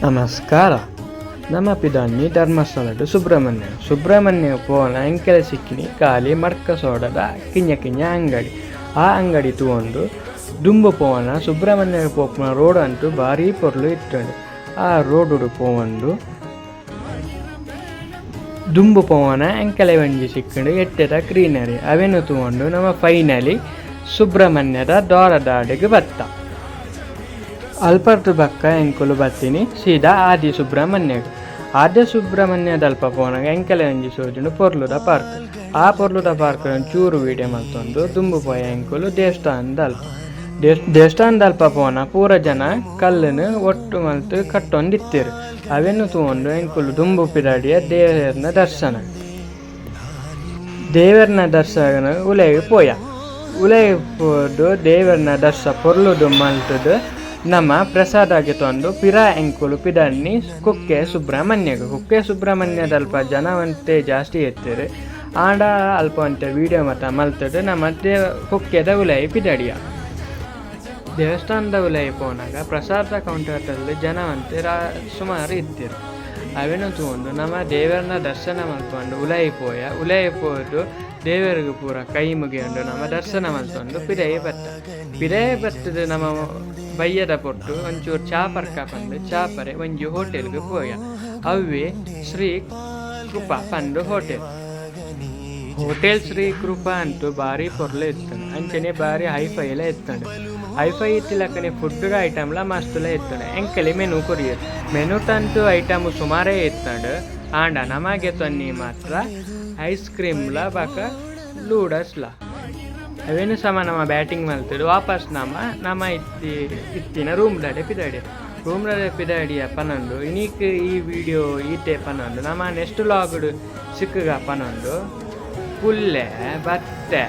ನಮಸ್ಕಾರ. ನಮ್ಮ ಪಿದಾನಿ ಧರ್ಮಸ್ಥಳದ ಸುಬ್ರಹ್ಮಣ್ಯ ಪೋನ ಎಂಕೆಲ ಸಿಕ್ಕಿನಿ ಖಾಲಿ ಮಡ್ಕ ಸೋಡದ ಕಿಂಜ ಅಂಗಡಿ. ಆ ಅಂಗಡಿ ತಗೊಂಡು ದುಂಬು ಪೋನ ಸುಬ್ರಹ್ಮಣ್ಯ ಪೋಪನ ರೋಡ್ ಅಂತೂ ಭಾರಿ ಪೊರ್ಲು ಇತ್ತಂಡು. ಆ ರೋಡು ಪೋಂಡು ದುಂಬು ಪೋನ ಎಂಕೆಲೆ ಒಂಜಿ ಸಿಕ್ಕಂಡು ಎಟ್ಟೆದ ಗ್ರೀನರಿ ಅವೆನ್ನು ತಗೊಂಡು ನಮ್ಮ ಫೈನಲಿ ಸುಬ್ರಹ್ಮಣ್ಯದ ದೋರದಾಡಿಗೆ ಬತ್ತ. ಅಲ್ಪರ್ದು ಬಕ್ಕ ಎಂಕುಲು ಬತ್ತೀನಿ ಸೀದಾ ಆದಿ ಸುಬ್ರಹ್ಮಣ್ಯದ ಅಲ್ಪ ಪೋನಾಗ ಎಂಕೆಲೆ ಒಂಜಿ ಸೋಜುಂಡು ಪೊರ್ಲುದ ಪಾರ್ಕ್. ಆ ಪೊರ್ಲುದ ಪಾರ್ಕ್ ಚೂರು ವೀಡಿಯೋ ಮಲ್ತೊಂದು ದುಂಬು ಪೋಯ ಎಂಕುಲು ದೇವಸ್ಥಾನದ ಅಲ್ಪ ಪೋನ ಪೂರ ಜನ ಕಲ್ಲನ್ನು ಒಟ್ಟು ಮಲ್ತು ಕಟ್ಟೊಂದಿತ್ತೇರು. ಅವೆನ್ನು ತಗೊಂಡು ಎಂಕುಲು ದುಂಬು ಪಿರಾಡಿಯ ದೇವರನ ದರ್ಶನ ಉಲೆಗೆ ಪೋದು ದೇವರನ ದರ್ಶ ಪೊರ್ಲುದು ಮಲ್ತುದು ನಮ್ಮ ಪ್ರಸಾದ ಆಗಿ ತಂದು ಪಿರಾ ಎಂಕುಲು ಪಿದಣ್ಣಿ ಕುಕ್ಕೆ ಸುಬ್ರಹ್ಮಣ್ಯದ ಅಲ್ಪ ಜನವಂತೆ ಜಾಸ್ತಿ ಎತ್ತೇರು. ಆಂಡ ಅಲ್ಪ ಅಂತೆ ವೀಡಿಯೋ ಮತ ಮಲ್ತದು ನಮ್ಮ ಕುಕ್ಕೆದ ಉಲೈ ಪಿದಡಿಯ ದೇವಸ್ಥಾನದ ಉಲೈ ಪೋನಾಗ ಪ್ರಸಾದ ಕೌಂಟರ್ದಲ್ಲಿ ಜನವಂತೆ ಸುಮಾರು ಇತ್ತೇರು. ಅವೇನು ತಗೊಂಡು ನಮ್ಮ ದೇವರನ್ನ ದರ್ಶನ ಮಲ್ಕೊಂಡು ಉಲೈ ಪೋದು ದೇವರಿಗೆ ಪೂರ ಕೈ ಮುಗಿಯೊಂಡು ನಮ್ಮ ದರ್ಶನ ಮಲ್ತೊಂದು ಪಿರೈ ಬತ್ತದ ನಮ್ಮ ಬಯ್ಯದ ಪೊಟ್ಟು ಒಂಚೂರು ಚಾಪರ್ಕ ಪಂಡು ಚಾಪರೆ ಒಂಜಿ ಹೋಟೆಲ್ಗೆ ಪೋಯ. ಅವೇ ಶ್ರೀ ಕೃಪಾ ಪಂಡು ಹೋಟೆಲ್ ಶ್ರೀ ಕೃಪಾ ಅಂತೂ ಭಾರಿ ಪೊರ್ಲೆ ಇತ್ತಂಡು. ಅಂಚನೆ ಭಾರಿ ಹೈಫೈ ಎಲ್ಲ ಎತ್ತಂಡು. ಹೈಫೈ ಇತ್ತಿಲಕ್ಕನೆ ಫುಡ್ ಐಟಮ್ಲ ಮಸ್ತುಲ ಎತ್ತಂಡು. ಎಂಕಲಿ ಮೆನು ಕೊರಿಯರು ಮೆನು ತಂತು ಐಟಮ್ ಸುಮಾರೇ ಎತ್ತಂಡು. ಆಂಡ ನಮಗೆ ತೊನ್ನಿ ಮಾತ್ರ ಐಸ್ ಕ್ರೀಮ್ಲ ಬಾಕ ಲೂಡಸ್ಲ ಅವೇನು ಸಮ ನಮ್ಮ ಬ್ಯಾಟಿಂಗ್ ಮಲ್ತದು ವಾಪಸ್ ನಮ್ಮ ಇತ್ತಿನ ರೂಮ್ದ ಪಿದಾಡಿಯ ಪನೊಂದು ಇನೀಕ್ ಈ ವಿಡಿಯೋ ಈಟೆ ಪನೊಂದು ನಮ್ಮ ನೆಕ್ಸ್ಟ್ ಲಾಗುಡು ಸಿಕ್ಕಗ ಪನೊಂದು ಪುಲ್ಲೆ ಬತ್ತೆ